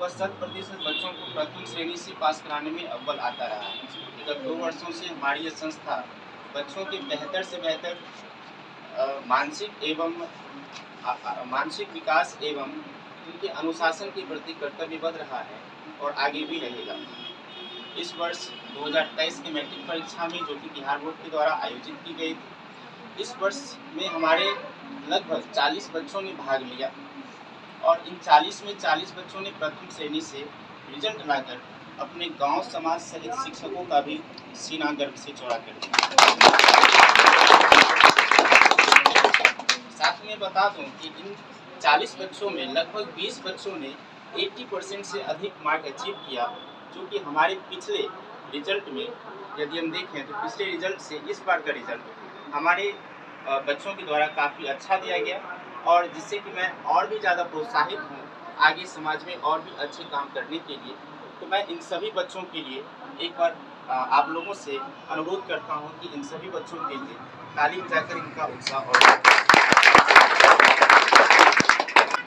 वह 100% बच्चों को प्रथम श्रेणी से पास कराने में अव्वल आता रहा है। विगत 2 वर्षों से हमारी यह संस्था बच्चों के बेहतर से बेहतर मानसिक विकास एवं उनके अनुशासन के प्रति कर्तव्यबद्ध रहा है और आगे भी रहेगा। इस वर्ष 2023 की मैट्रिक परीक्षा में, जो कि बिहार बोर्ड के द्वारा आयोजित की गई थी, इस वर्ष में हमारे लगभग 40 बच्चों ने भाग लिया और इन 40 में 40 बच्चों ने प्रथम श्रेणी से रिजल्ट लाकर अपने गांव समाज सहित शिक्षकों का भी सीना गर्व से चौड़ा कर दिया। साथ में बता दूं कि इन 40 बच्चों में लगभग 20 बच्चों ने 80% से अधिक मार्क अचीव किया, जो कि हमारे पिछले रिजल्ट में यदि हम देखें तो पिछले रिजल्ट से इस बार का रिजल्ट हमारे बच्चों के द्वारा काफ़ी अच्छा दिया गया और जिससे कि मैं और भी ज़्यादा प्रोत्साहित हूँ आगे समाज में और भी अच्छे काम करने के लिए। तो मैं इन सभी बच्चों के लिए एक बार आप लोगों से अनुरोध करता हूँ कि इन सभी बच्चों के लिए ताली बजाकर इनका उत्साह और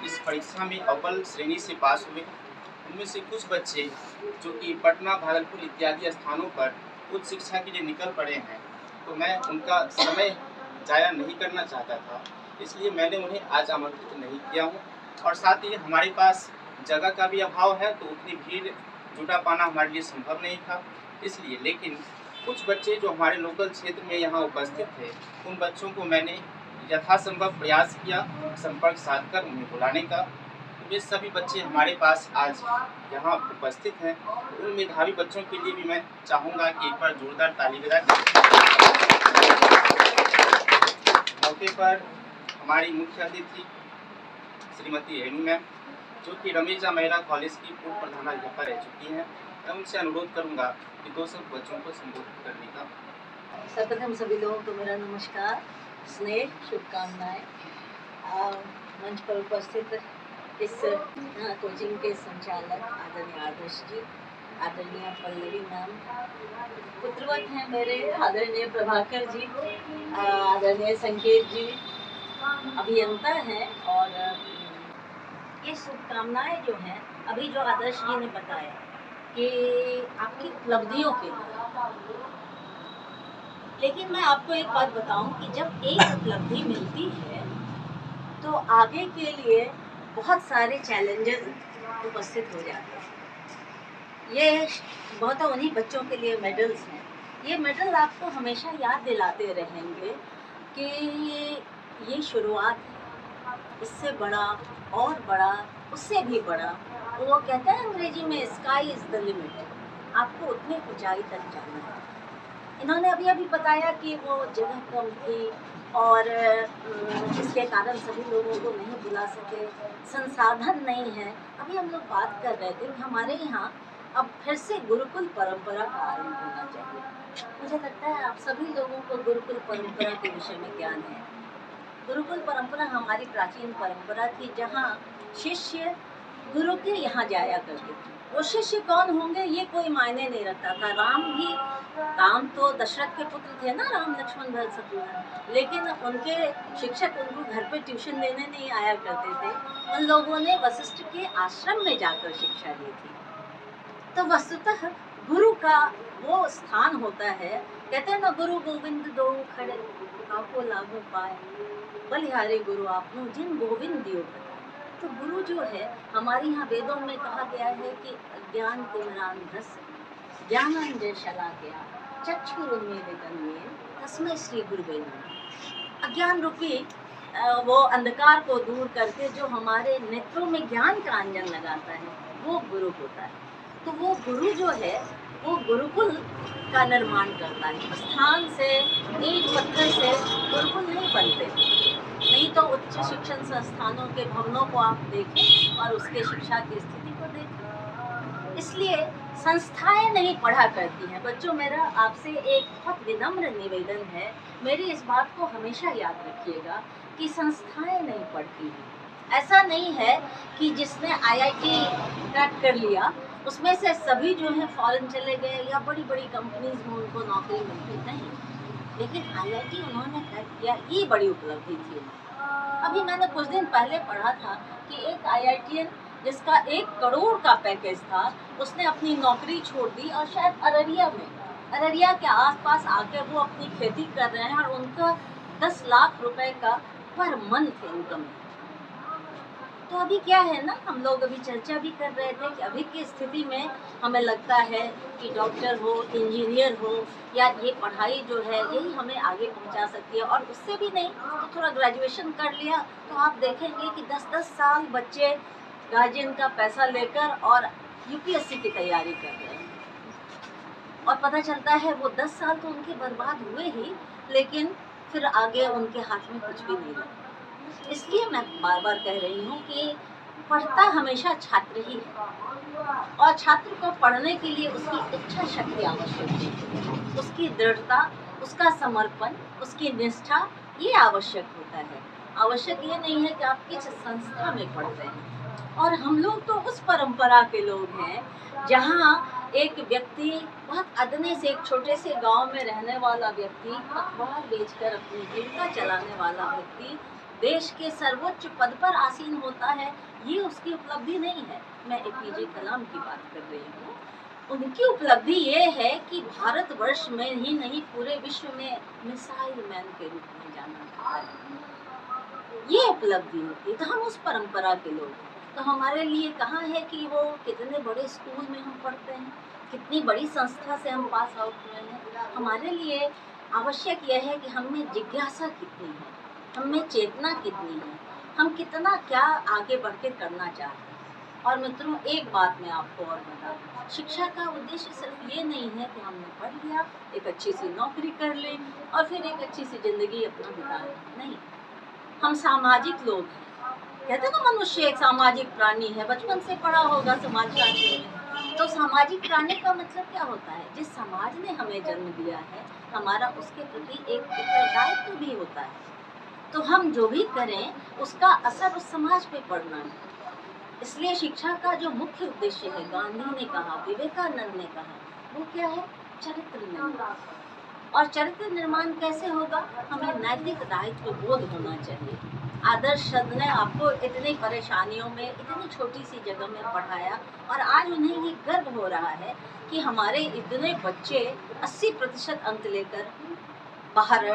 इस परीक्षा में अव्वल श्रेणी से पास हुए। उनमें से कुछ बच्चे जो कि पटना, भागलपुर इत्यादि स्थानों पर उच्च शिक्षा के लिए निकल पड़े हैं, तो मैं उनका समय जाया नहीं करना चाहता था, इसलिए मैंने उन्हें आज आमंत्रित नहीं किया हूँ। और साथ ही हमारे पास जगह का भी अभाव है, तो उतनी भीड़ जुटा पाना हमारे लिए संभव नहीं था, इसलिए। लेकिन कुछ बच्चे जो हमारे लोकल क्षेत्र में यहाँ उपस्थित थे, उन बच्चों को मैंने यथासंभव प्रयास किया संपर्क साधकर उन्हें बुलाने का। वे सभी बच्चे हमारे पास आज यहाँ उपस्थित हैं। उन मेधावी बच्चों के लिए भी मैं चाहूँगा कि एक बार जोरदार ताली बजा दें। मौके पर हमारी मुख्य अतिथि श्रीमती रेणु मैम, जो कि रमेजा महिला कॉलेज की पूर्व प्रधानाध्यापक रह चुकी हैं, मैं उनसे अनुरोध करूँगा कि 200 बच्चों को संबोधित करने का। सर्वप्रथम सभी लोगों को मेरा नमस्कार, स्नेह, शुभकामनाएं। मंच पर उपस्थित इस कोचिंग के संचालक आदरणीय आदर्श जी, आदरणीय पल्लवी मैम, पुत्रवत हैं मेरे आदरणीय प्रभाकर जी, आदरणीय संकेत जी, अभियंता हैं। और ये शुभकामनाएं जो हैं, अभी जो आदर्श जी ने बताया कि आपकी उपलब्धियों के लिए, लेकिन मैं आपको एक बात बताऊं कि जब एक उपलब्धि मिलती है तो आगे के लिए बहुत सारे चैलेंजेस उपस्थित हो जाते हैं। ये बहुत उन्हीं बच्चों के लिए मेडल्स हैं। ये मेडल आपको हमेशा याद दिलाते रहेंगे कि ये शुरुआत है, इससे बड़ा और बड़ा, उससे भी बड़ा। वो कहते हैं अंग्रेजी में स्काई इज़ द लिमिट, आपको उतनी ऊंचाई तक जाना है। इन्होंने अभी बताया कि वो जगह कम थी और इसके कारण सभी लोगों को नहीं बुला सके, संसाधन नहीं है। अभी हम लोग बात कर रहे थे कि हमारे यहाँ अब फिर से गुरुकुल परंपरा का आरंभ होना चाहिए। मुझे लगता है आप सभी लोगों को गुरुकुल परंपरा के विषय में ज्ञान है। गुरुकुल परंपरा हमारी प्राचीन परंपरा थी, जहाँ शिष्य गुरु के यहाँ जाया करते थे। वो शिष्य कौन होंगे ये कोई मायने नहीं रखता था। राम तो दशरथ के पुत्र थे ना, राम लक्ष्मण भरत शत्रुघ्न, लेकिन उनके शिक्षक उनको घर पे ट्यूशन देने नहीं आया करते थे। उन लोगों ने वशिष्ठ के आश्रम में जाकर शिक्षा ली थी। तो वस्तुतः गुरु का वो स्थान होता है, कहते हैं ना, गुरु गोविंद दो खड़े आपको लागू पाए, बलिहारी गुरु आपनो जिन गोविंद दियो बताए। तो गुरु जो है, हमारे यहाँ वेदों में कहा गया है कि अज्ञान तिमिरान्धस्य ज्ञानांजन शलाकया चक्षुरुन्मीलितं तस्मै श्री गुरुवे नमः। अज्ञान रूपी वो अंधकार को दूर करके जो हमारे नेत्रों में ज्ञान का अंजन लगाता है, वो गुरु होता है। तो वो गुरु जो है, वो गुरुकुल का निर्माण करता है। स्थान से, ईंट पत्थर से गुरुकुल नहीं बनते, नहीं तो उच्च शिक्षण संस्थानों के भवनों को आप देखें और उसके शिक्षा की स्थिति को देखें। इसलिए संस्थाएं नहीं पढ़ा करती हैं। बच्चों, मेरा आपसे एक बहुत विनम्र निवेदन है, मेरी इस बात को हमेशा याद रखिएगा कि संस्थाएं नहीं पढ़ती हैं। ऐसा नहीं है कि जिसने IIT क्रैक कर लिया उसमें से सभी जो है फॉरेन चले गए या बड़ी बड़ी कंपनीज में उनको नौकरी मिल गई, नहीं। लेकिन IIT उन्होंने क्रैक किया, ये बड़ी उपलब्धि थी। अभी मैंने कुछ दिन पहले पढ़ा था कि एक IITian जिसका 1 करोड़ का पैकेज था, उसने अपनी नौकरी छोड़ दी और शायद अररिया के आसपास आके वो अपनी खेती कर रहे हैं और उनका 10 लाख रुपए का पर मंथ इनकम है। तो अभी क्या है ना, हम लोग अभी चर्चा भी कर रहे थे कि अभी की स्थिति में हमें लगता है कि डॉक्टर हो, इंजीनियर हो, या ये पढ़ाई जो है यही हमें आगे पहुंचा सकती है। और उससे भी नहीं तो थोड़ा ग्रेजुएशन कर लिया तो आप देखेंगे कि 10-10 साल बच्चे गार्जियन का पैसा लेकर और यूपीएससी की तैयारी कर रहे हैं, और पता चलता है वो 10 साल तो उनके बर्बाद हुए ही, लेकिन फिर आगे उनके हाथ में कुछ भी नहीं रहा। इसलिए मैं बार बार कह रही हूँ कि पढ़ता हमेशा छात्र ही है, और छात्र को पढ़ने के लिए उसकी इच्छा शक्ति आवश्यक है, उसकी दृढ़ता, उसका समर्पण, उसकी निष्ठा, ये आवश्यक होता है। आवश्यक ये नहीं है कि आप किस संस्था में पढ़ते हैं। और हम लोग तो उस परंपरा के लोग हैं जहाँ एक व्यक्ति बहुत अदने से, एक छोटे से गांव में रहने वाला व्यक्ति, अखबार बेचकर अपनी जीविका चलाने वाला व्यक्ति देश के सर्वोच्च पद पर आसीन होता है। ये उसकी उपलब्धि नहीं है। मैं एपीजे कलाम की बात कर रही हूँ। उनकी उपलब्धि ये है कि भारतवर्ष में ही नहीं, पूरे विश्व में मिसाइल मैन के रूप में जाना जाता है। ये उपलब्धि होती है। तो हम उस परंपरा के लोग हैं। तो हमारे लिए कहाँ है कि वो कितने बड़े स्कूल में हम पढ़ते हैं, कितनी बड़ी संस्था से हम पास आउट हुए हैं। हमारे लिए आवश्यक यह है कि हमें जिज्ञासा कितनी है, हमें चेतना कितनी है, हम कितना क्या आगे बढ़ के करना चाहते हैं। और मित्रों, एक बात मैं आपको और बता दूं, शिक्षा का उद्देश्य सिर्फ ये नहीं है कि हमने पढ़ लिया, एक अच्छी सी नौकरी कर ली और फिर एक अच्छी सी जिंदगी अपना बिता ली। नहीं, हम सामाजिक लोग हैं। कहते हैं ना, मनुष्य एक सामाजिक प्राणी है। बचपन से पढ़ा होगा समाजशास्त्र में। तो सामाजिक प्राणी का मतलब क्या होता है? जिस समाज ने हमें जन्म दिया है, हमारा उसके प्रति एक उत्तरदायित्व भी होता है। तो हम जो भी करें उसका असर उस समाज पे पड़ना है। इसलिए शिक्षा का जो मुख्य उद्देश्य है, गांधी ने कहा, विवेकानंद ने कहा, वो क्या है? चरित्र निर्माण। और चरित्र निर्माण कैसे होगा? हमें नैतिक दायित्व बोध होना चाहिए। आदर्श सद ने आपको इतनी परेशानियों में, इतनी छोटी सी जगह में पढ़ाया, और आज उन्हें ये गर्व हो रहा है कि हमारे इतने बच्चे 80% अंक लेकर बाहर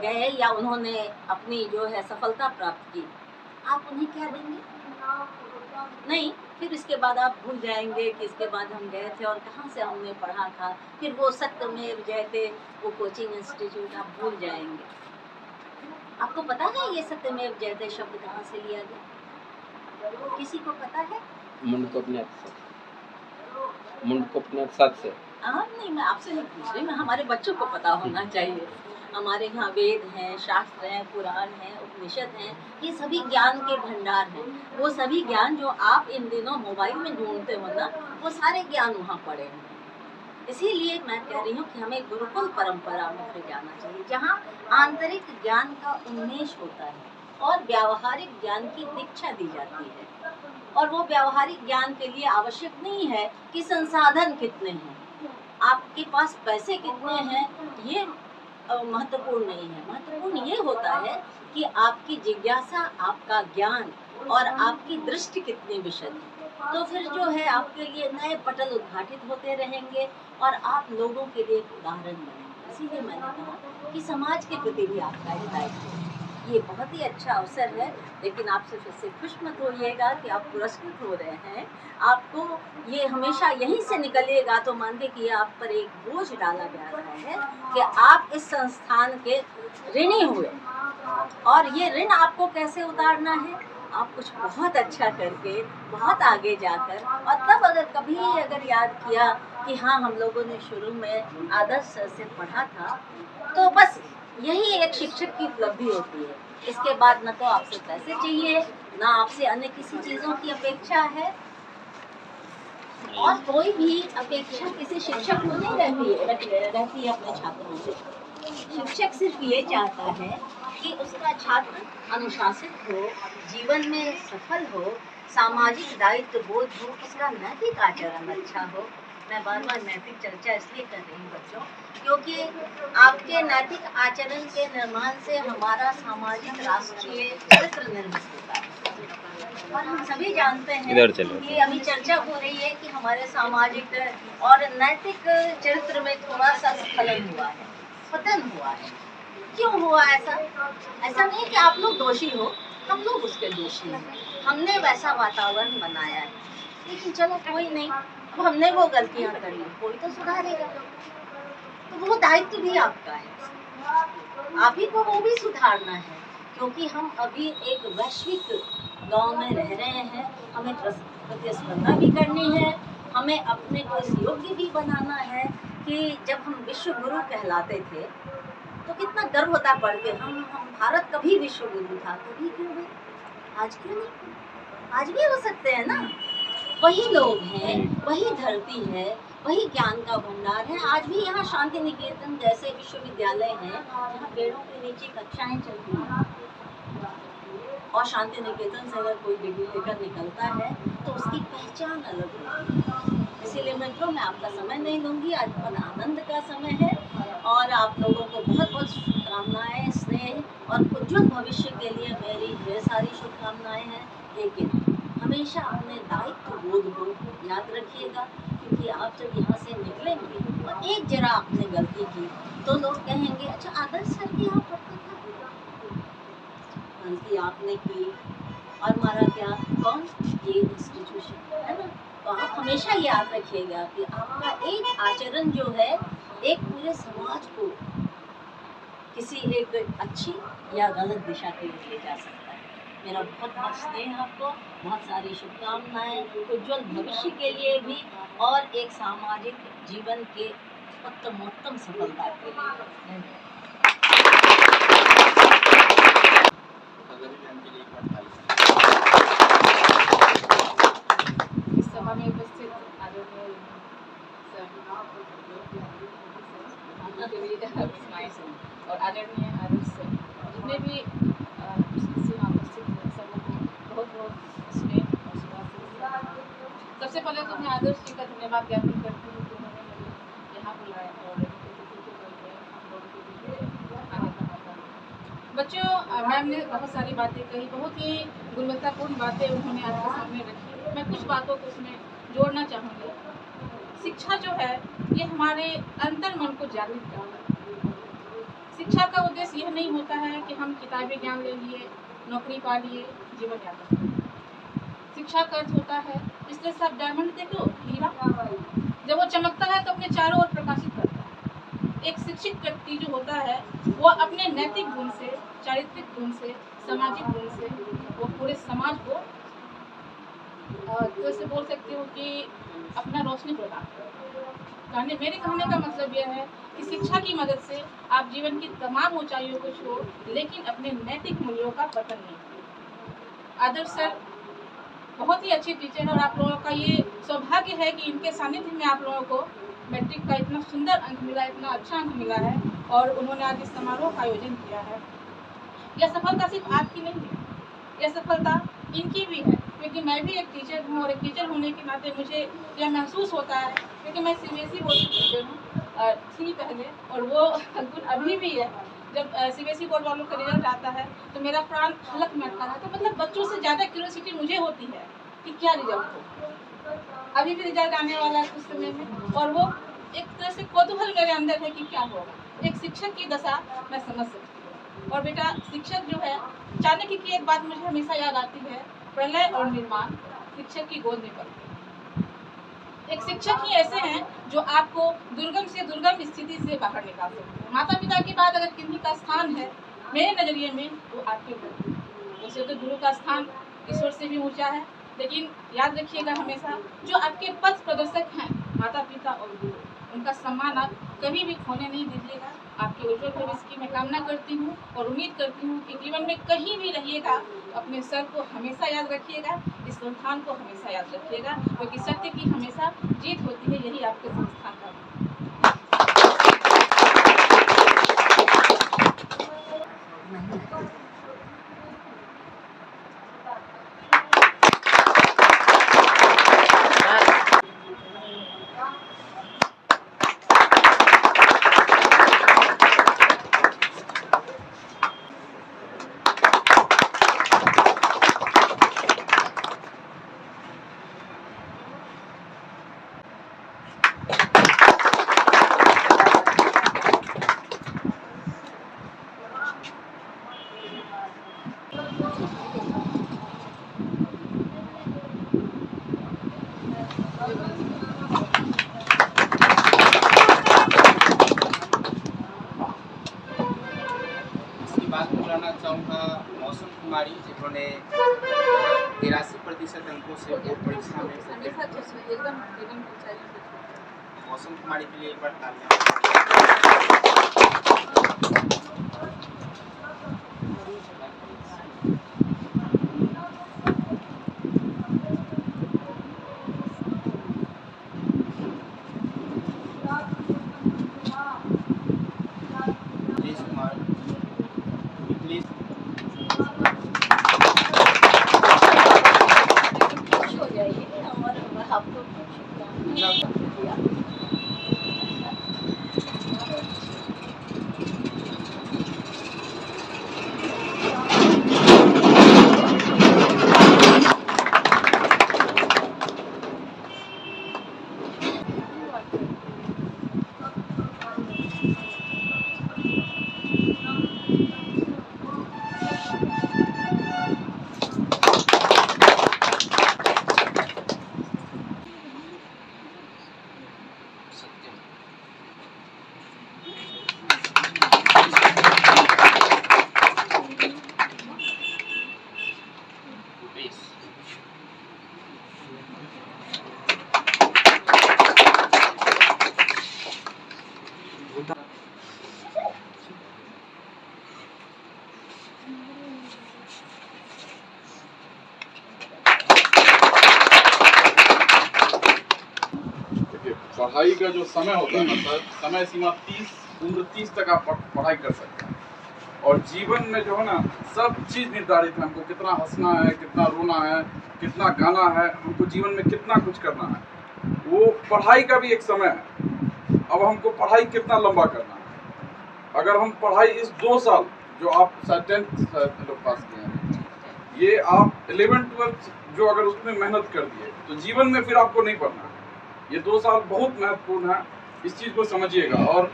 गए या उन्होंने अपनी जो है सफलता प्राप्त की। आप उन्हें क्या देंगे? नहीं। फिर इसके बाद आप भूल जाएंगे कि इसके बाद हम गए थे और कहाँ से हमने पढ़ा था। फिर वो सत्यमेव जयते, वो कोचिंग इंस्टीट्यूट आप भूल जाएंगे। आपको पता है ये सत्यमेव जयते शब्द कहाँ से लिया गया? किसी को पता है? मुंडकोपनिषद से। नहीं, मैं आपसे नहीं पूछ रही, मैं हमारे बच्चों को पता होना चाहिए। हमारे यहाँ वेद हैं, शास्त्र हैं, पुराण हैं, उपनिषद हैं, ये सभी ज्ञान के भंडार हैं। वो सभी ज्ञान जो आप इन दिनों मोबाइल में ढूंढते हो ना, वो सारे ज्ञान वहाँ पड़े हैं। इसीलिए मैं कह रही हूँ कि हमें गुरुकुल परंपरा में फिर जाना चाहिए, जहाँ आंतरिक ज्ञान का उन्मेष होता है और व्यावहारिक ज्ञान की दीक्षा दी जाती है। और वो व्यावहारिक ज्ञान के लिए आवश्यक नहीं है कि संसाधन कितने हैं, आपके पास पैसे कितने हैं, ये महत्वपूर्ण नहीं है। महत्वपूर्ण ये होता है कि आपकी जिज्ञासा, आपका ज्ञान और आपकी दृष्टि कितनी विशद है। तो फिर जो है आपके लिए नए पटल उद्घाटित होते रहेंगे और आप लोगों के लिए एक उदाहरण बनेंगे। इसीलिए मैंने कहा कि समाज के प्रति भी आपका ही दायित्व है। ये बहुत ही अच्छा अवसर है, लेकिन आप सिर्फ इससे खुश मत होइएगा कि आप पुरस्कृत हो रहे हैं। आपको ये हमेशा यहीं से निकलेगा तो मानिए कि आप पर एक बोझ डाला जा रहा है कि आप इस संस्थान के ऋणी हुए। और ये ऋण आपको कैसे उतारना है? आप कुछ बहुत अच्छा करके, बहुत आगे जाकर, और तब अगर याद किया कि हाँ, हम लोगों ने शुरू में आदर्श सर से पढ़ा था, तो बस यही एक शिक्षक की उपलब्धि होती है। इसके बाद न तो आपसे पैसे चाहिए, ना आपसे अन्य किसी चीज़ों की अपेक्षा है। और कोई भी अपेक्षा किसी शिक्षक को नहीं रहती है अपने छात्रों से। शिक्षक सिर्फ ये चाहता है कि उसका छात्र अनुशासित हो, जीवन में सफल हो, सामाजिक दायित्व बोध हो, उसका नैतिक आचरण अच्छा हो, मैं बार बार नैतिक चर्चा इसलिए कर रही हूँ बच्चों, क्योंकि आपके नैतिक आचरण के निर्माण से हमारा सामाजिक राष्ट्रीय चरित्र निर्मित होता है। और हम सभी जानते हैं कि अभी चर्चा हो रही है कि हमारे सामाजिक और नैतिक चरित्र में थोड़ा सा स्खलन हुआ है, पतन हुआ है। क्यों हुआ ऐसा? ऐसा नहीं कि आप लोग दोषी हो, हम लोग उसके दोषी हैं। हमने वैसा वातावरण बनाया है, लेकिन चलो कोई नहीं, अब हमने वो गलतियां कर ली, कोई तो सुधारेगा। तो वो दायित्व भी आपका है, आप ही को वो भी सुधारना है, क्योंकि हम अभी एक वैश्विक गांव में रह रहे हैं। हमें प्रतिस्पर्धा भी करनी है, हमें अपने को इस योग्य भी बनाना है कि जब हम विश्व गुरु कहलाते थे तो कितना गर्व होता पढ़ के, हम भारत कभी विश्व गुरु था, कभी क्यों नहीं, आज क्यों नहीं, आज भी हो सकते हैं ना। वही लोग हैं, वही धरती है, वही ज्ञान का भंडार है। आज भी यहाँ शांति निकेतन जैसे विश्वविद्यालय हैं जहाँ पेड़ों के नीचे कक्षाएं चलती हैं, और शांति निकेतन से अगर कोई डिग्री लेकर निकलता है तो उसकी पहचान अलग होती है। इसीलिए मित्रों, मैं आपका समय नहीं लूँगी, आज बहुत आनंद का समय है और आप लोगों को बहुत बहुत शुभकामनाएं, स्नेह और उज्ज्वल भविष्य के लिए मेरी ढेर सारी शुभकामनाएं हैं। लेकिन हमेशा अपने दायित्व बोध को याद रखिएगा, क्योंकि आप जब यहाँ से निकलेंगे और एक जरा आपने गलती की तो लोग कहेंगे अच्छा आदर्श सर की आप पढ़ते थे, गलती आपने की और मारा क्या, कौन, ये इंस्टीट्यूशन है ना। तो आप हमेशा याद रखिएगा कि आपका एक आचरण जो है एक पूरे समाज को किसी एक अच्छी या गलत दिशा की ओर ले जा सकता है। मेरा बहुत बहुत स्नेह आपको, बहुत सारी शुभकामनाएं उज्ज्वल भविष्य के लिए भी और एक सामाजिक जीवन के उत्तमोत्तम सफलता के लिए। इस सभा में उपस्थित आदरणीय और आदरणीय आदर्श जितने भी यहाँ उपस्थित हैं सबको बहुत बहुत स्नेह और शुभाशीष। सबसे पहले तो मैं आदर्श जी का धन्यवाद ज्ञापन करती हूँ कि उन्होंने मुझे यहाँ बुलाया और बच्चों, मैम ने बहुत सारी बातें कही, बहुत ही गुणवत्तापूर्ण बातें उन्होंने आपके सामने रखी। मैं कुछ बातों को उसमें जोड़ना चाहूँगी। शिक्षा जो है ये हमारे अंतर मन को जागृत करता है। शिक्षा का उद्देश्य यह नहीं होता है कि हम किताबी ज्ञान ले लिए, नौकरी पा लिए, जीवन यापन करें। शिक्षा का अर्थ होता है, इसलिए सब डायमंड देखो, हीरा जब वो चमकता है तो अपने चारों ओर प्रकाशित करता है। एक शिक्षित व्यक्ति जो होता है वो अपने नैतिक गुण से, चारित्रिक गुण से, सामाजिक गुण से वो पूरे समाज को जैसे बोल सकती हूँ कि अपना रोशनी प्रदान करता है। मेरे कहने का मतलब यह है कि शिक्षा की मदद से आप जीवन की तमाम ऊंचाइयों को छो, लेकिन अपने नैतिक मूल्यों का पतन नहीं करें। आदर्श सर बहुत ही अच्छे टीचर हैं और आप लोगों का ये सौभाग्य है कि इनके सानिध्य में आप लोगों को मैट्रिक का इतना सुंदर अंक मिला, इतना अच्छा अंक मिला है और उन्होंने आज इस समारोह का आयोजन किया है। यह सफलता सिर्फ आपकी नहीं है, यह सफलता इनकी भी है, क्योंकि मैं भी एक टीचर हूँ और एक टीचर होने के नाते मुझे यह महसूस होता है, क्योंकि मैं CBSE बोर्ड की टीचर हूँ, थी पहले, और वो गुण अभी भी है। जब CBSE बोर्ड वालों का रिजल्ट आता है तो मेरा प्राण हलक में अटका है। तो मतलब बच्चों से ज़्यादा क्यूरियोसिटी मुझे होती है कि क्या रिजल्ट हो। अभी भी रिजल्ट आने वाला है कुछ समय में, और वो एक तरह से कौतूहल मेरे अंदर है कि क्या होगा। एक शिक्षक की दशा मैं समझ सकती हूँ। और बेटा, शिक्षक जो है, चाणक्य की एक बात मुझे हमेशा याद आती है, प्रलय और निर्माण शिक्षक की गोद में पड़ती है। एक शिक्षक ही ऐसे हैं जो आपको दुर्गम से दुर्गम स्थिति से बाहर निकाल सकते हैं। माता पिता के बाद अगर किन्हीं का स्थान है मेरे नज़रिए में तो आपके घर। वैसे तो गुरु का स्थान ईश्वर से भी ऊंचा है, लेकिन याद रखिएगा हमेशा जो आपके पथ प्रदर्शक हैं, माता पिता और गुरु, उनका सम्मान आप कभी भी खोने नहीं दीजिएगा। आपके उज्जवल भविष्य की मैं कामना करती हूँ और उम्मीद करती हूँ कि जीवन में कहीं भी रहिएगा अपने सर को हमेशा याद रखिएगा, इस संस्थान को हमेशा याद रखिएगा, क्योंकि सत्य की हमेशा जीत होती है। यही आपके संस्थान का इसके बाद मैं बुलाना चाहूँगा मौसम कुमारी, जिन्होंने 83% अंकों से बोर्ड परीक्षा में मौसम कुमारी के लिए एक बार तालियां। Please Kumar, please. खुश हो जाइए और आपको शुभकामनाएं। पढ़ाई का जो समय होता है ना सर, समय सीमा 30 तक आप पढ़ाई कर सकते हैं। और जीवन में जो है ना, सब चीज़ निर्धारित है। हमको कितना हंसना है, कितना रोना है, कितना गाना है, हमको जीवन में कितना कुछ करना है। वो पढ़ाई का भी एक समय है। अब हमको पढ़ाई कितना लंबा करना है। अगर हम पढ़ाई इस 2 साल जो आप 10th लोग पास किए हैं, ये आप 11th-12th जो अगर उसमें मेहनत कर दिए तो जीवन में फिर आपको नहीं पढ़ना है। ये 2 साल बहुत महत्वपूर्ण है, इस चीज़ को समझिएगा। और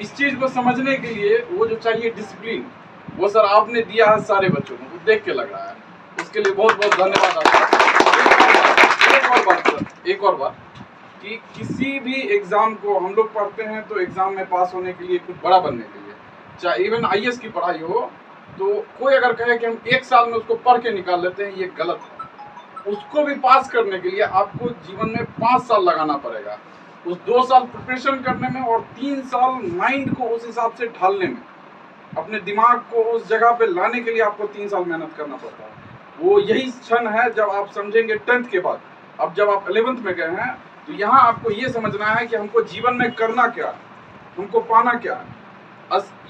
इस चीज़ को समझने के लिए वो जो चाहिए डिसिप्लिन, वो सर आपने दिया है सारे बच्चों को, देख के लग रहा है। उसके लिए बहुत बहुत धन्यवाद आपका। एक और बात कि किसी भी एग्ज़ाम को हम लोग पढ़ते हैं तो एग्ज़ाम में पास होने के लिए, कुछ बड़ा बनने के लिए, चाहे इवन IAS की पढ़ाई हो, तो कोई अगर कहे कि हम 1 साल में उसको पढ़ के निकाल लेते हैं, ये गलत है। उसको भी पास करने के लिए आपको जीवन में 5 साल लगाना पड़ेगा। उस 2 साल प्रिपरेशन करने में और 3 साल माइंड को उस हिसाब से ढालने में, अपने दिमाग को उस जगह पे लाने के लिए आपको 3 साल मेहनत करना पड़ता है। वो यही क्षण है जब आप समझेंगे 10th के बाद। अब जब आप 11th में गए हैं तो यहाँ आपको ये समझना है कि हमको जीवन में करना क्या है, हमको पाना क्या है।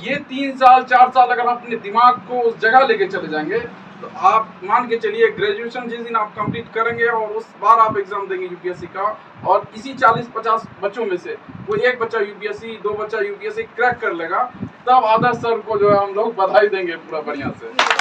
ये 3 साल 4 साल अगर आप अपने दिमाग को उस जगह लेके चले जाएंगे तो आप मान के चलिए ग्रेजुएशन जिस दिन आप कंप्लीट करेंगे और उस बार आप एग्जाम देंगे UPSC का, और इसी 40-50 बच्चों में से कोई एक बच्चा UPSC, 2 बच्चा UPSC क्रैक कर लेगा, तब आदर्श सर को जो है हम लोग बधाई देंगे पूरा बढ़िया से।